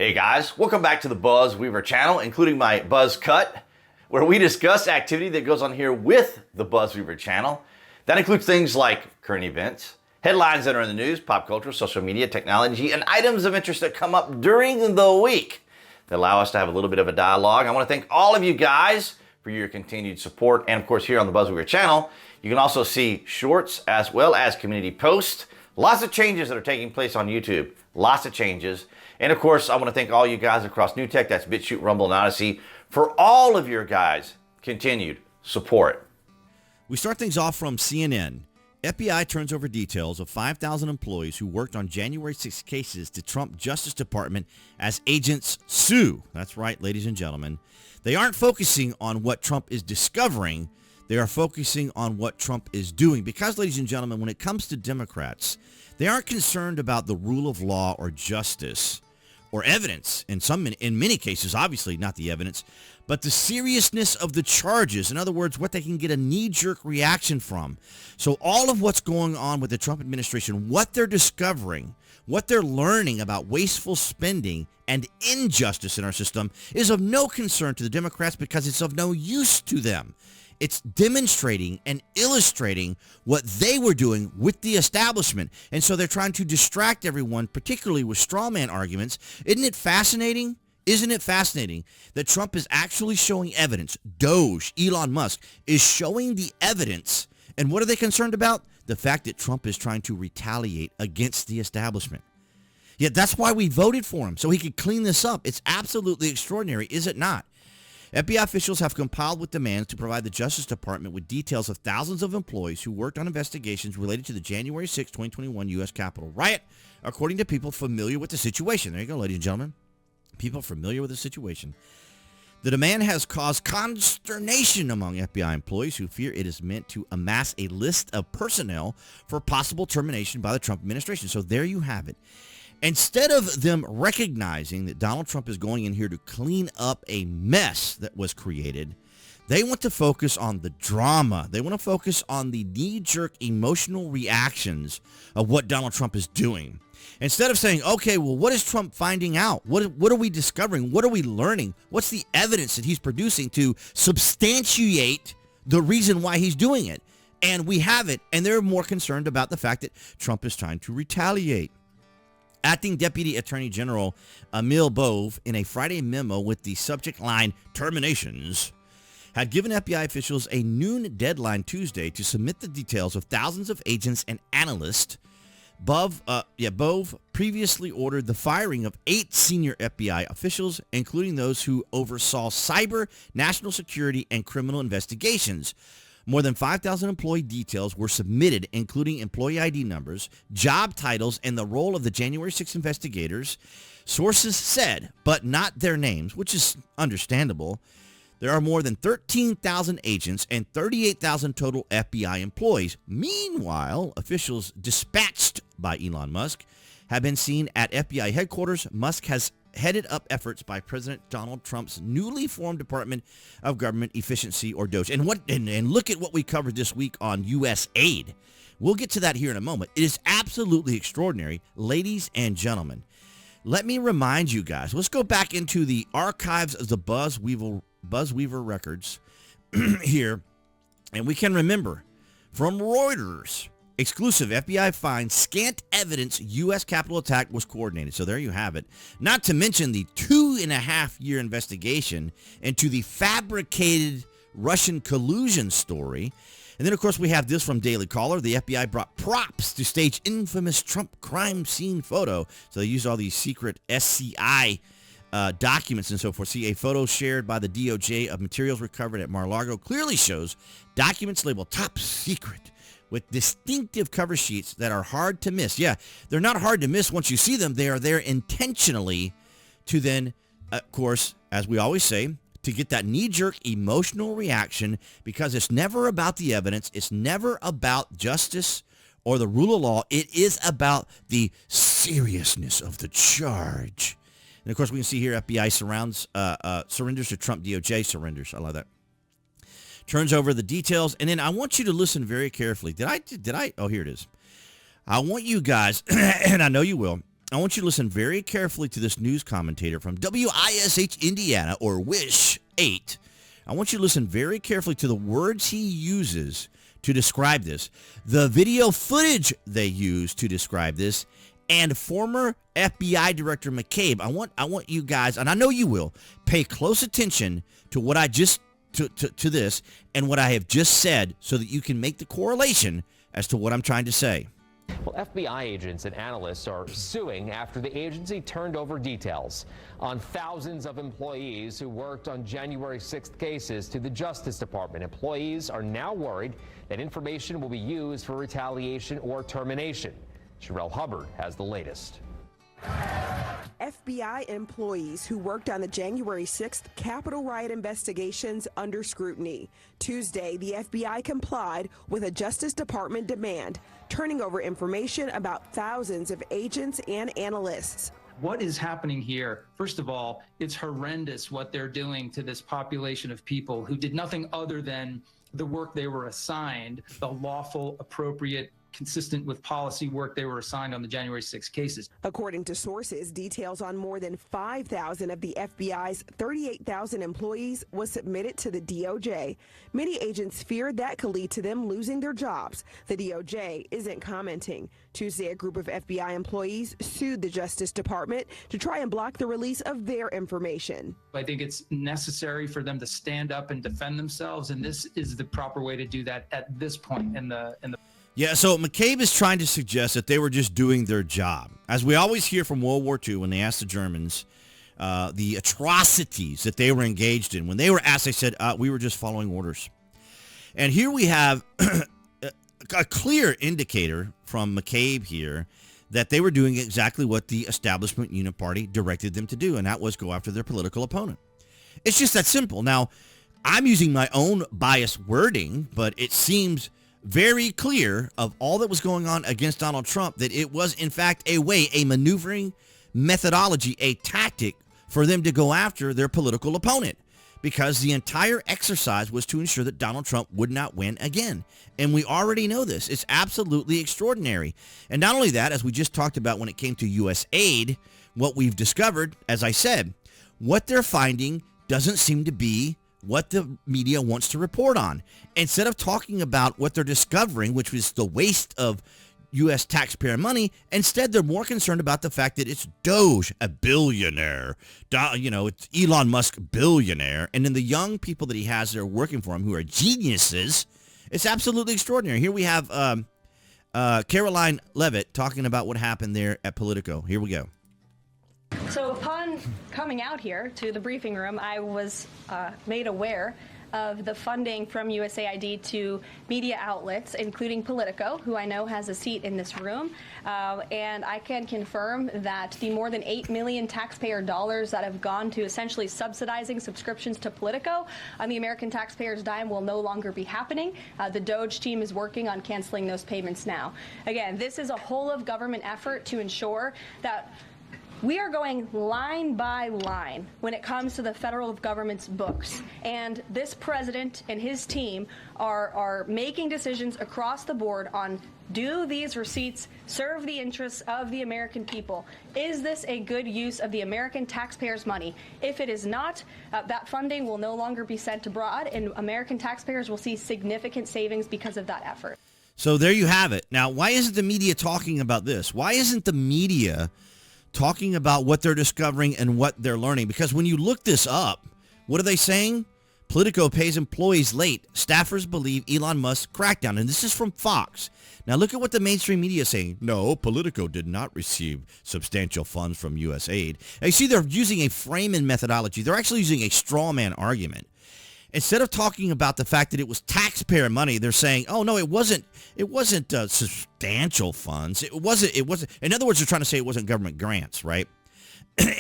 Hey guys, welcome back to the BuzWeaver channel, including my Buzz Cut, where we discuss activity that goes on here with the BuzWeaver channel. That includes things like current events, headlines that are in the news, pop culture, social media, technology, and items of interest that come up during the week that allow us to have a little bit of a dialogue. I want to thank all of you guys for your continued support. And of course, here on the BuzWeaver channel, you can also see shorts as well as community posts. Lots of changes that are taking place on YouTube. Lots of changes. And of course, I want to thank all you guys across New Tech, that's BitChute, Rumble, and Odyssey, for all of your guys' continued support. We start things off from CNN. FBI turns over details of 5,000 employees who worked on January 6 cases to Trump Justice Department as agents sue. That's right, ladies and gentlemen. They aren't focusing on what Trump is discovering. They are focusing on what Trump is doing. Because, ladies and gentlemen, when it comes to Democrats, they aren't concerned about the rule of law or justice or evidence. In many cases, obviously not the evidence, but the seriousness of the charges. In other words, what they can get a knee-jerk reaction from. So all of what's going on with the Trump administration, what they're discovering, what they're learning about wasteful spending and injustice in our system is of no concern to the Democrats because it's of no use to them. It's demonstrating and illustrating what they were doing with the establishment. And so they're trying to distract everyone, particularly with straw man arguments. Isn't it fascinating? Isn't it fascinating that Trump is actually showing evidence? Doge, Elon Musk, is showing the evidence. And what are they concerned about? The fact that Trump is trying to retaliate against the establishment. Yet that's why we voted for him, so he could clean this up. It's absolutely extraordinary, is it not? FBI officials have compiled with demands to provide the Justice Department with details of thousands of employees who worked on investigations related to the January 6, 2021 U.S. Capitol riot, according to people familiar with the situation. There you go, ladies and gentlemen. People familiar with the situation. The demand has caused consternation among FBI employees who fear it is meant to amass a list of personnel for possible termination by the Trump administration. So there you have it. Instead of them recognizing that Donald Trump is going in here to clean up a mess that was created, they want to focus on the drama. They want to focus on the knee-jerk emotional reactions of what Donald Trump is doing. Instead of saying, okay, well, what is Trump finding out? What are we discovering? What are we learning? What's the evidence that he's producing to substantiate the reason why he's doing it? And we have it, and they're more concerned about the fact that Trump is trying to retaliate. Acting Deputy Attorney General Emil Bove, in a Friday memo with the subject line, terminations, had given FBI officials a noon deadline Tuesday to submit the details of thousands of agents and analysts. Bove previously ordered the firing of 8 senior FBI officials, including those who oversaw cyber, national security, and criminal investigations. More than 5,000 employee details were submitted, including employee ID numbers, job titles, and the role of the January 6 investigators. Sources said, but not their names, which is understandable. There are more than 13,000 agents and 38,000 total FBI employees. Meanwhile, officials dispatched by Elon Musk have been seen at FBI headquarters. Musk has headed up efforts by President Donald Trump's newly formed Department of Government Efficiency, or DOGE. And look at what we covered this week on USAID. We'll get to that here in a moment. It is absolutely extraordinary, ladies and gentlemen. Let me remind you guys, let's go back into the archives of the BuzWeaver records here, and we can remember from Reuters, exclusive FBI finds scant evidence U.S. Capitol attack was coordinated. So there you have it. Not to mention the 2.5-year investigation into the fabricated Russian collusion story. And then, of course, we have this from Daily Caller. The FBI brought props to stage infamous Trump crime scene photo. So they used all these secret SCI documents and so forth. See, a photo shared by the DOJ of materials recovered at Mar-a-Lago clearly shows documents labeled top secret with distinctive cover sheets that are hard to miss. Yeah, they're not hard to miss once you see them. They are there intentionally to then, of course, as we always say, to get that knee-jerk emotional reaction, because it's never about the evidence. It's never about justice or the rule of law. It is about the seriousness of the charge. And, of course, we can see here FBI surrenders to Trump DOJ surrenders. I love that. Turns over the details, and then I want you to listen very carefully. Did I? Oh, here it is. I want you guys, and I know you will, I want you to listen very carefully to this news commentator from WISH Indiana, or WISH 8. I want you to listen very carefully to the words he uses to describe this, the video footage they use to describe this, and former FBI Director McCabe. I want you guys, and I know you will, pay close attention to what I just to this and what I have just said, so that you can make the correlation as to what I'm trying to say. Well, FBI agents and analysts are suing after the agency turned over details on thousands of employees who worked on January 6th cases to the Justice Department. Employees are now worried that information will be used for retaliation or termination. Sherelle Hubbard has the latest. FBI employees who worked on the January 6th Capitol riot investigations under scrutiny. Tuesday, the FBI complied with a Justice Department demand, turning over information about thousands of agents and analysts. What is happening here? First of all, it's horrendous what they're doing to this population of people who did nothing other than the work they were assigned, the lawful, appropriate, consistent with policy work they were assigned on the January 6 cases. According to sources, details on more than 5,000 of the FBI's 38,000 employees was submitted to the DOJ. Many agents feared that could lead to them losing their jobs. The DOJ isn't commenting. Tuesday, a group of FBI employees sued the Justice Department to try and block the release of their information. I think it's necessary for them to stand up and defend themselves, and this is the proper way to do that at this point in the Yeah, so McCabe is trying to suggest that they were just doing their job. As we always hear from World War II, when they asked the Germans the atrocities that they were engaged in, when they were asked, they said, we were just following orders. And here we have a clear indicator from McCabe here that they were doing exactly what the establishment uniparty directed them to do, and that was go after their political opponent. It's just that simple. Now, I'm using my own biased wording, but it seems very clear of all that was going on against Donald Trump that it was, in fact, a way, a maneuvering methodology, a tactic for them to go after their political opponent, because the entire exercise was to ensure that Donald Trump would not win again. And we already know this. It's absolutely extraordinary. And not only that, as we just talked about when it came to USAID, what we've discovered, as I said, what they're finding doesn't seem to be what the media wants to report on. Instead of talking about what they're discovering, which was the waste of U.S. taxpayer money, instead they're more concerned about the fact that it's Doge, a billionaire. It's Elon Musk, billionaire. And then the young people that he has that are working for him who are geniuses. It's absolutely extraordinary. Here we have Caroline Levitt talking about what happened there at Politico. Here we go. So upon coming out here to the briefing room, I was made aware of the funding from USAID to media outlets, including Politico, who I know has a seat in this room. And I can confirm that the more than $8 million taxpayer dollars that have gone to essentially subsidizing subscriptions to Politico on the American taxpayers' dime will no longer be happening. The Doge team is working on canceling those payments now. Again, this is a whole of government effort to ensure that we are going line by line when it comes to the federal government's books. And this president and his team are making decisions across the board on, do these receipts serve the interests of the American people? Is this a good use of the American taxpayers' money? If it is not, that funding will no longer be sent abroad, and American taxpayers will see significant savings because of that effort. So there you have it. Now, why isn't the media talking about this? Why isn't the media talking about what they're discovering and what they're learning? Because when you look this up, what are they saying? Politico pays employees late. Staffers believe Elon Musk crackdown. And this is from Fox. Now look at what the mainstream media is saying. No, Politico did not receive substantial funds from USAID. Now, you see, they're using a framing methodology. They're actually using a straw man argument. Instead of talking about the fact that it was taxpayer money, they're saying, "Oh no, it wasn't substantial funds. It wasn't. In other words, they're trying to say it wasn't government grants, right?"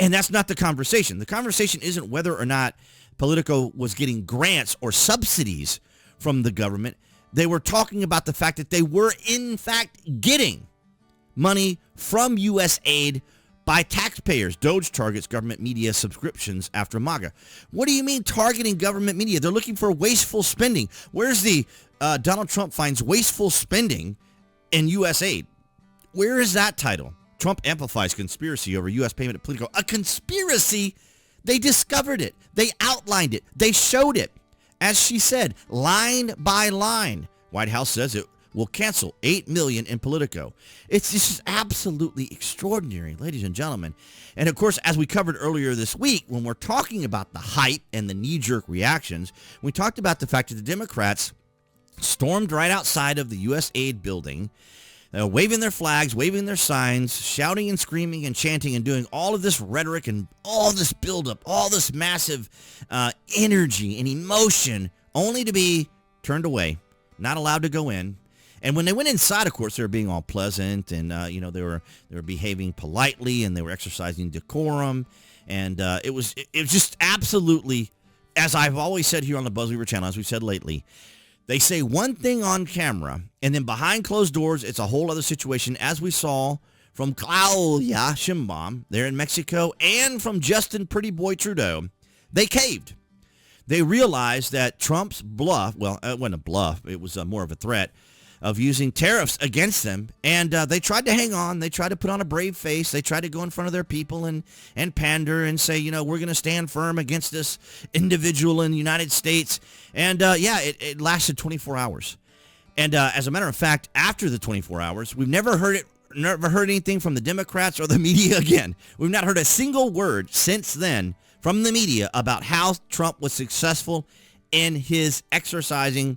And that's not the conversation. The conversation isn't whether or not Politico was getting grants or subsidies from the government. They were talking about the fact that they were, in fact, getting money from USAID by taxpayers. Doge targets government media subscriptions after MAGA. What do you mean targeting government media? They're looking for wasteful spending. Where's the Donald Trump finds wasteful spending in USAID? Where is that title? Trump amplifies conspiracy over U.S. payment to Politico. A conspiracy? They discovered it. They outlined it. They showed it. As she said, line by line. White House says it will cancel $8 million in Politico. It's just absolutely extraordinary, ladies and gentlemen. And of course, as we covered earlier this week, when we're talking about the hype and the knee-jerk reactions, we talked about the fact that the Democrats stormed right outside of the USAID building, waving their flags, waving their signs, shouting and screaming and chanting and doing all of this rhetoric and all this buildup, all this massive energy and emotion, only to be turned away, not allowed to go in. And when they went inside, of course, they were being all pleasant, and they were behaving politely, and they were exercising decorum, and it was just absolutely, as I've always said here on the BuzWeaver channel, as we've said lately, they say one thing on camera, and then behind closed doors, it's a whole other situation, as we saw from 𝐀𝐦𝐚𝐳𝐨𝐧 𝐀𝐟𝐟𝐢𝐥𝐢𝐚 there in Mexico, and from Justin Pretty Boy Trudeau. They caved. They realized that Trump's bluff, well, it wasn't a bluff, it was more of a threat, of using tariffs against them, and they tried to hang on. They tried to put on a brave face. They tried to go in front of their people and pander and say, we're going to stand firm against this individual in the United States. And it lasted 24 hours. And as a matter of fact, after the 24 hours, we've never heard anything from the Democrats or the media again. We've not heard a single word since then from the media about how Trump was successful in his exercising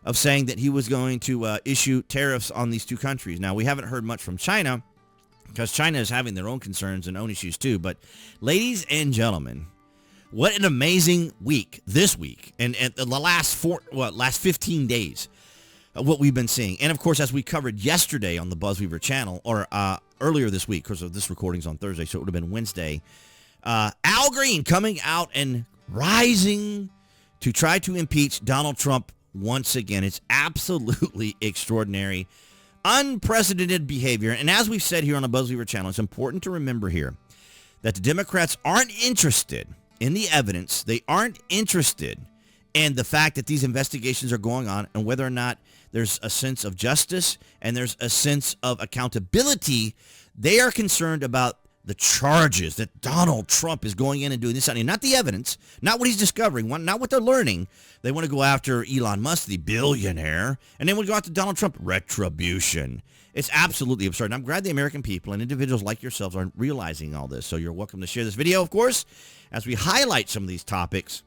of saying that he was going to issue tariffs on these two countries. Now, we haven't heard much from China because China is having their own concerns and own issues too. But ladies and gentlemen, what an amazing week this week and the last 15 days of what we've been seeing. And of course, as we covered yesterday on the BuzWeaver channel, or earlier this week, because this recording's on Thursday, so it would have been Wednesday, Al Green coming out and rising to try to impeach Donald Trump once again. It's absolutely extraordinary, unprecedented behavior. And as we've said here on the BuzWeaver channel, it's important to remember here that the Democrats aren't interested in the evidence. They aren't interested in the fact that these investigations are going on and whether or not there's a sense of justice and there's a sense of accountability. They are concerned about the charges that Donald Trump is going in and doing this, not the evidence, not what he's discovering, not what they're learning. They want to go after Elon Musk, the billionaire, and then we'll go after Donald Trump, retribution. It's absolutely absurd. And I'm glad the American people and individuals like yourselves are realizing all this. So you're welcome to share this video, of course, as we highlight some of these topics.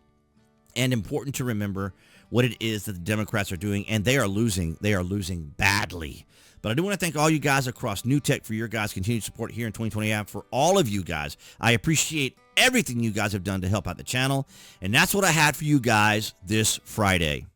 And important to remember what it is that the Democrats are doing, and they are losing. They are losing badly. But I do want to thank all you guys across New Tech for your guys' continued support here in 2020 app. For all of you guys, I appreciate everything you guys have done to help out the channel. And that's what I had for you guys this Friday.